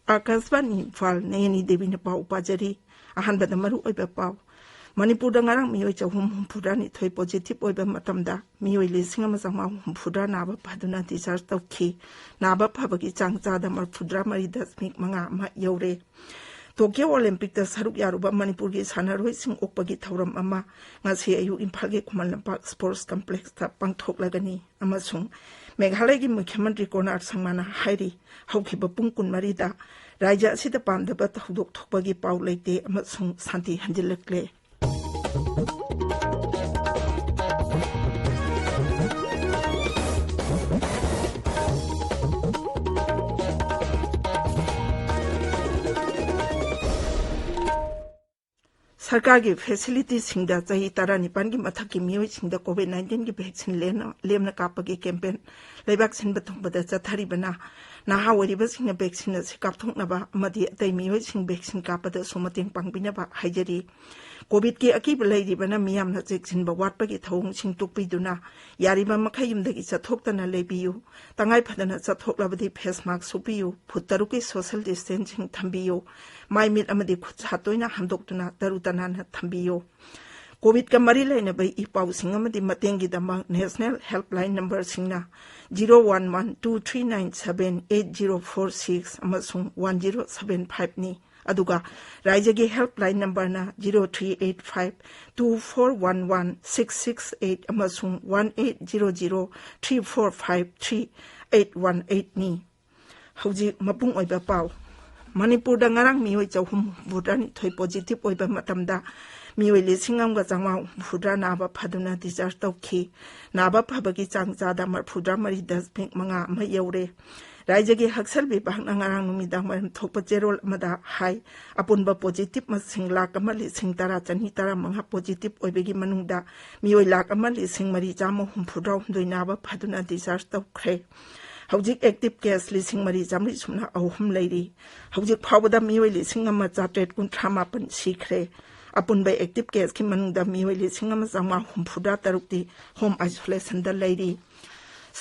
आकाशवाणी इम्फाल नयनी देवी ने पाव पाजरी अहनबद मरु ओइबा पाव मणिपुर नगारंग मियोय चहुम हुमफुरानी थोय पॉजिटिव ओइबा मतमदा मियोय लिसिंग अमा जमा हुमफुरा नाबा फादुना डिस्चार्ज तौखी नाबा फाबगी चांग चादा मरफुद्रा मरी दशमिक मंगा अमा यौरे टोक्यो ओलंपिक दा सरुक यारुबा मणिपुर की सानारोइसिंग ओकपगी थौरम अमा ngasi ayu imphal ge Khuman लंपाक sports complex ता पांगथोकलागनी अमसुंग मेघालय की मुख्यमंत्री कोनार संगमाना हाइरी हौखिबा पुंग कुनमरी दा राज्य असिदा पामदबा थौदोक थोकपगी पाउ लेते अमसुंग शांति हंजिलकले सरकार की फैसिलिटी सिंगदा चाही तारा निपान की मथक की मियोय सिंगदा कोविड-19 की वैक्सीन लेमना कापगी कैंपेन लेबाक सिनबा थोंबदा चथारिबना नाहा ओरिबा सिंगना वैक्सीन से कापथोंनाबा अमदि अतै मियोय सिंग वैक्सीन कापदा सोमतेंग पांगबिनाबा हाइजरी कोविड की अकीब लैरिबना मियामना चेक्सिनबा वाटपगी थौंग सिंग तुकपिदुना यारिबा मखै युमदगी चथोक्तना लेबियु तंगाई फदना चथोक्लाबदि फेस मास्क सुपियु फुट तरुकी सोशल डिस्टेंसिंग थंबियु माइ मिट अमदि खुद सातोइना हमदोक्तुना तरुतनाना थंबियु कोविड का मरी लेनबई इपाउसिंग अमदि मतेंगीदमक नेशनल हेल्पलाइन नंबर सिंगना 01123978046 अमसुंग 1075 नि अदुगा राज्य की हेल्पलाइन नंबर ना 038524116668 अमसुंग 180034533818 नि हौजी मपुंग ओइबा पाउ मणिपुर दा ngarang मियोय चहुम भुटानी थोय पॉजिटिव ओइबा मतमदा मियोय लिसिंग अमगा चांगवा फुद्रा नाबा फादुना डिस्चार्ज तौखी नाबा फाबगी चांग चादा मरफुद्रा मरी दशमिक मंगा अमा यौरे राज्य की हक्सल विभाग ngarang नुमिदांग मरम थोकपा जेरोल अमदा हाई अपुनबा पॉजिटिव मसिंग लाख अमा लिसिंग तारा चनी तारा मंगा पॉजिटिव ओइबगी मनुंगदा मियोय लाख अमा लिसिंग मरी चामा हुमफुद्रा हुमदोय नाबा फादुना डिस्चार्ज तौख्रे हौजिक एक्टिव केस लिसिंग मरी जामरी सुमना अहुम लैरी हौजिक फावदा मियोय लिसिंग अमा चाट्रेट कुंथ्रामापन सीख्रे अपुनबा एक्टिव केस की मनुंगदा मियोय लिसिंग अमा जामा हुमफुद्रा तरुक्ति होम आइसोलेशन दा लैरी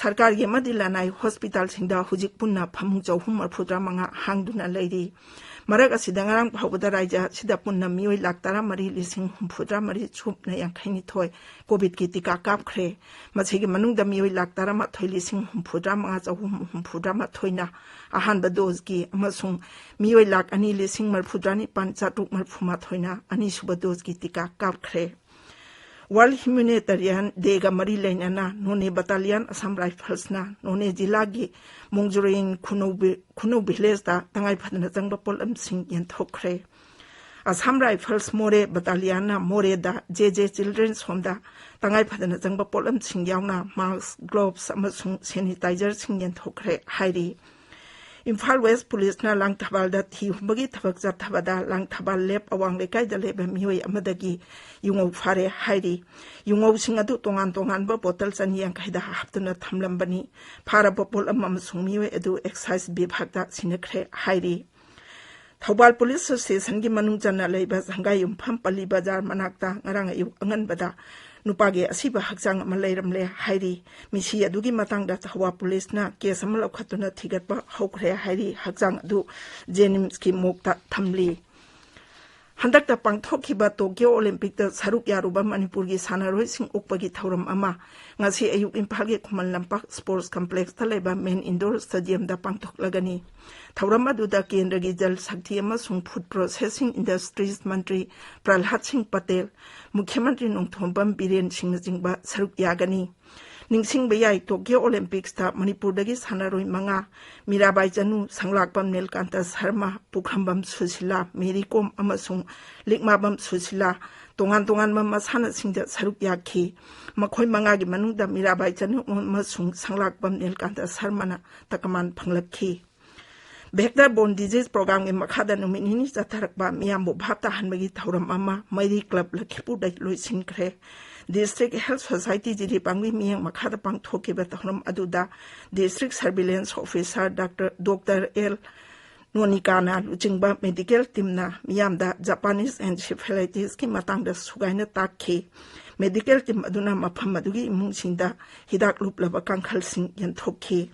सरकार की मदिलानाई हॉस्पिटल सिंगदा हुजिक पुन्ना फमुंग चौहुम मरफुद्रा मंगा हांगदुना लैरी मरक असिदा ngarang फावदा राज्य सिदा पुन्ना मियोय लाख तारा मरी लिसिंग हुमफुद्रा मरी छुपना यांखैनि थोय कोविड की टीका कापख्रे मसिगी मनुंगदा मियोय लाख तारा माथोय लिसिंग हुमफुद्रा मंगा चौहुम हुमफुद्रा माथोयना अहानबा डोज की अमसुंग मियोय लाख अनि लिसिंग मरफुद्रा निपान चाटुक मरफुमाथोयना अनि सुबा डोज की टीका कापख्रे वर्ल्ड ह्यूमैनिटेरियन डे का मरी लेना नोने बटालियन असम राइफल्स ना नोने जिला की मोंगजुरिंग खुनौ विलेज दा तंगाई फदना चंगबा पोलम सिंह यंथोख्रे असम राइफल्स मोरे बटालियन ना मोरे दा जे चिल्ड्रन्स होम दा तंगाई फदना चंगबा पोलम सिंह यावना मास्क ग्लोव्स अमसुंग सैनिटाइजर सिंह यंथोख्रे हाइरी इम्फाल वेस्ट पुलिस ना लांगथाबाल दा थी हुबगी थबक जाथाबदा लांगथाबाल लेप अवांग लेकाय दा लेबे मियोय अमदगी युंगौ फारे हाइरी युंगौ सिंग अदु तोंगान तोंगान बा बोतल चनी यांखैदा हापतुना थमलंबनी फारा बोपोल अमसुंग मियोय अदु एक्साइज विभाग दा सिनख्रे हाइरी थौबाल पुलिस स्टेशन की मनुंग चन्ना लेबा संगाय युमफम पल्ली बाजार मनाक्ता ngarang अयु अंगनबदा नुपागे असिबा हक्चांग अमा लैरमले हाइरी मिसी अदुगी मतंगदा थौबा पुलिसना केस अमा लौखतुना थिगतबा हौख्रे हाइरी हक्चांग अदु जेनिम्स की मोक्ता थमली हंदकता पांगथोखिबा टोक्यो ओलंपिक दा सरुक यारुबा मणिपुर की सानारोइसिंग उकपगी थौरम अमा ngasi ayuk imphal ge Khuman लंपाक sports complex ता लेबा मेन इंडोर स्टेडियम दा पांगथोकलागनी थौरम अदुदा केंद्र की जल शक्ति अमसुंग फूड प्रोसेसिंग इंडस्ट्रीज मंत्री प्रहलाद सिंह पटेल मुख्यमंत्री नोंथोंबम बीरेन सिंह जिंगबा सरुक यागनी निंगसिंग बयाई टोक्यो ओलंपिक्स ता मणिपुर दगी सानारोइ मंगा मीराबाई चनु संगलाकपम नीलकांत शर्मा पुखरंबम सुशीला मेरी कोम अमसुंग लिकमाबम सुशीला तोंगान तोंगान मसाना सिंह सरुक याखी मखोय मंगा की मनुंगदा मीराबाई चनु अमसुंग संगलाकपम नीलकांत शर्माना तकमान फंगलखी भेक्टर बोन डिजीज प्रोग्राम के मखादा नुमिनिनी चथरकबा मियामबो भापता हनबगी थौरम अमा मैरी क्लब लखीपुर लोइसिनख्रे डिस्ट्रिक्ट हेल्थ सोसाइटी जिरी पांगवी मियंग मखादा पांगथोकिबा थौरम अदुदा district surveillance officer doctor L Nonikana Luchingba medical teamna miyamda Japanese encephalitis ki matangda sugaina takhi medical team aduna mafam adugi imungsingda hidak luplaba kangkhalsing yanthokhi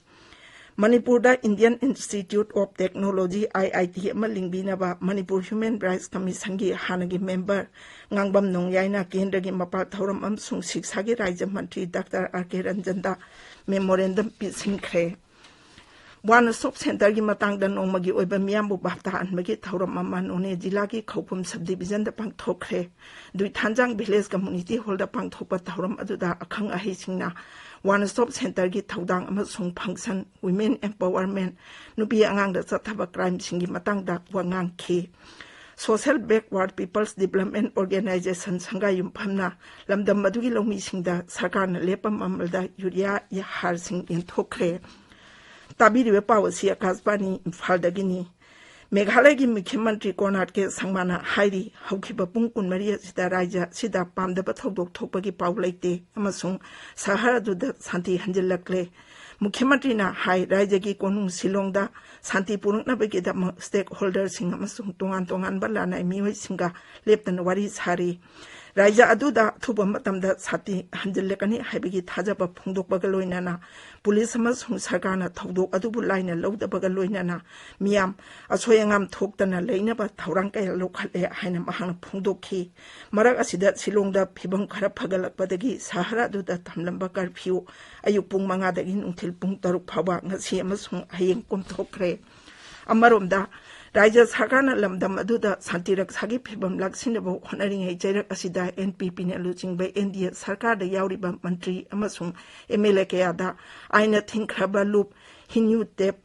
Manipurda Indian Institute of Technology IIT ama lingbinaba Manipur Human Rights Commission gi hanagi member ngangbam nongyaina kendragi mapal thauram amsung siksagi raja mantri Dr. R.K. Ranjanda memorandum pisingkhre One stop center gi matang dan nongmagi oiba miyambu bapta anmagi thauram aman one jila gi khopum subdivision da pangthokre dui thanjang village community hall da pangthopa thauram aduda akhang ahi singna one stop center gi thaudang amasung function women empowerment nupi angang da chathaba crime singi matang da wangang khi Social Backward People's Development Organization sangayum phamna lamdam madugi lomi singda sarkarna lepam amalda yuria ya har sing in thokre Tabiri Pawasi Akasbani Faldagini Meghalagi Mukhyamantri Konark ke Sangmana Hairi Haukiba Pungkun Maria Sida Raja Sida Pamda Bathok Thokpagi Paulaite Amasung Sahara Duda Santi Hanjilakle Mukhyamantri na Hai Rajagi Konung Silongda Santi Purungna Bagida stakeholders sing Amasung Tongan Balana Miwi Singa Leptan Wari Sari Raja Aduda Thuba Matamda Sati Hanjilakani Habigi Tajaba Pungdok Bagaloinana Police Amasung Sargana Thodok Adubu Line Loda Bagaloinana Miam Asoyangam Toktana Lainaba Tauranka local Haina Mahana Pungdoki Marak Asidat Silongda Pibang Karapagalak Badagi Sahara Duda Tamlamba Garpio Ayupung Mangada in until Pungtaruk Paba Nasi Amasung Haying Kumtokre Amarumda Raja Sakana Lamdam Aduda Santirak Sagi Pibam Laksinabo honoring a Jerak Asida NPP Neluching by India Sarkar the Yauriba Mantri Amasung Emelekeada Aina Tinkraba Loop Hinu Dep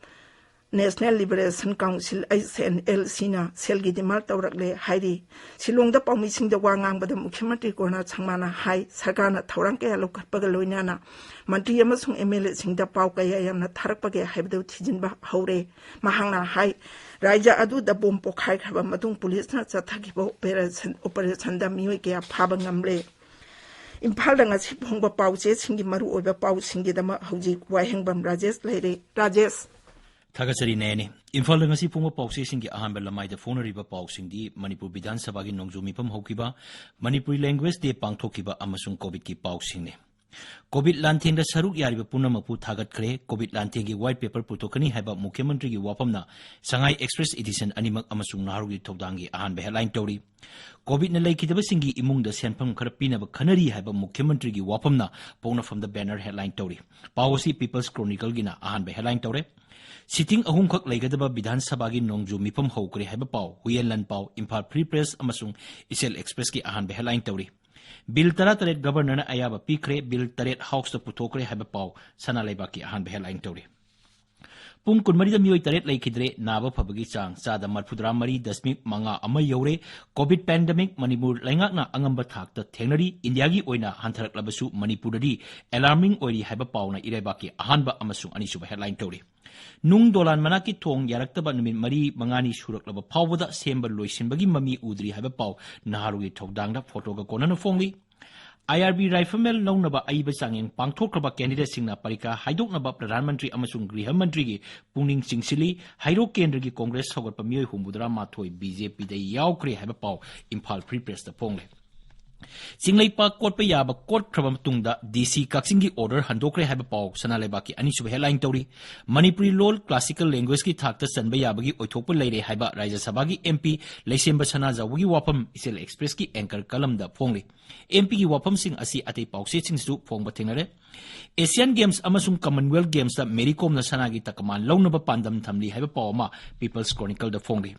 National Liberation Council ICNL Sina Selgi de Maltaurakle Hairi Silong the Pomising the Wangang but the Mukhyamantri Kona Changmana Hai Sarkana Tauranke Lokapagaloinana Mantri Amasung Emele Sing the Paukayana Tarakpage Habdo Tijinba Hore Mahanga Hai Raja Adu the bomb pokai have a matung police not Satakibo operation the Muikia Pabangamle. Impaldang as Hipponga Pauses Singi Maru over Pau Singidama Hoji Wahangbam Rajes Lady Rajes. Tagasari Nene, Infalanga Sipunga Pauses in Ahamba Lamai the Phone River Pausing di Manipur Bidan Sabagi Nongzumipam Hokiba, Manipuri language de Pangtokiba Amasung Covid ki Pausing. COVID lanting the Saruk Yariba Punamapu Tagat Kre, COVID lanting white paper Putokani Haba Mukhyamantri Wapamna, Shanghai Express Edition Animak Amasung Narugi Todangi Ahan Headline Tori. COVID na Lake Dabasingi Imung the Sanpam Karapina Kanari Haba Mukhyamantri Wapamna, Pona from the banner headline Tori. Pawasi People's Chronicle Gina Ahan Headline Tori. Sitting a Hunkak Lagadaba Bidan Sabagi Nongju Mipam Hokre Haba Pau, Huyelan Pau, Impal Pre Press Amasung, Isel Express Ki Ahan Headline Tori. Bill Tarat Governor Ayaba Pikre, Bill Taret House the Putokre Habapau, Sana Lebaki Han Headline Tori. Pung Kunmari the Mui Taret Lakidre, Nava Pabagisang, Sada Marpudra Mari, Dasmik, Manga, Amayore, COVID pandemic, Manipur, Langakna, Angambatak, the Tenari, Indiagi Oina, Hunter Labasu, Manipuradi, alarming Ori Habapauna, Irebaki, Ahanba Amasu, Anishu Headline Tori. Nung Dolan Manaki Tong, Yaraktaba Numin Mari, Mangani Shurak Laba Pawada, Sember Loisin Bagi Mami Udri Habapau, Naharu Togdanga, Photoga Konan Fongi. IRB Rifleman known about Aiba Sanging, Pangtokraba candidate Singna Parika, Haidok Nabab Ranmantri Amasung Grihamantri, Puning Singsili, Haido Kendri Congress Hogger Pamir Humudra Matoi, BJP, the Yaukri Habapau, Impal Pre-Press the Pongle. Singlay pa court payaba court krabam tungda DC Kaksingi order handokre habapau sanalebaki anisub headline tori Manipuri law classical language ki thakta sanbayabagi oithokpa leire haiba Raja Sabagi MP Leisemba Sanaja wagi wapam Isel Express ki anchor kalam da phongli MP ki wapam sing asi atei pause sing su phongba thengnare Asian Games amasung Commonwealth Games da Mericom na sanagi takaman lawnaba pandam thamli haiba pawma People's Chronicle da phongli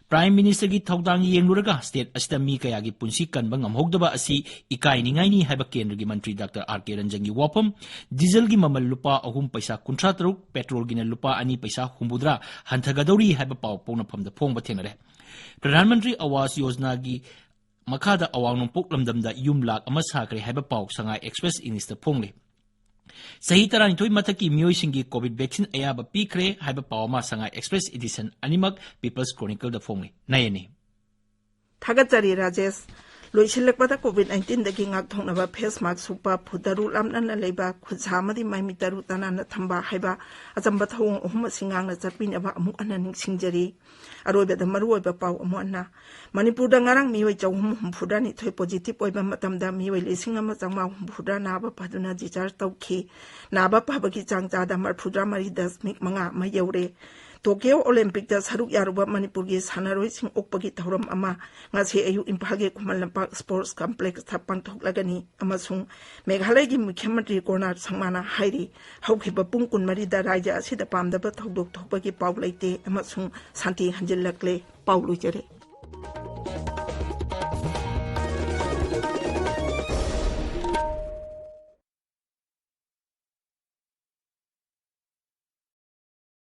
Prime Minister ki Thaudang Yengluraga State Astami Kayagi Punsi Kanbang Hogdaba Asi Ikai Ningaini Haba Kendra gi Mantri Dr. R.K. Ranjangi Wapam Diesel gi Mamal Lupa Ahum Paisa Kuntratruk Petrol Gina Lupa Ani Paisa Humbudra Hantagadori Haba Pau Pona Pam the Pong Batenare Pradhan Mantri Awas Yojna gi Makada Awang Poklamdam da Yumlak Amasakre Haba Pau Shanghai Express Minister Pongli Sahi tarani toy mataki miyoi singi COVID vaccine ayaba pikre haiba pawama Shanghai Express Edition Animak People's Chronicle da phongli nayani Thagachari Rajesh लोइसिल्लकपदा कोविड-19 दगी ngakthongnaba face mask supa phutaru lamnana leiba khutsamadi maimi taru tanana thamba haiba achamba thawong ohum singangna chapinaba amuk ana ningsingjari aroibada maruoiba pau amona manipurda ngarang mioi chawhum humphudani thoi positive oiba matamda mioi lesing ama changma humphudra naba paduna discharge tawkhi naba phabagi changchada marphudra mari 10.5 ma yaure Tokyo Olympic da saruk yaruba Manipur gi sanaroi sing okpagi thauram ama ngase ayu Imphal ge Khuman Lampak Sports Complex thapang thoklagani amasung Meghalaya gi Mukhy Mantri Konark Sangmana hairi haukiba pung kunmari da raja asida pamdaba thodok thokpagi pau leite amasung santi hanjillakle pau luijare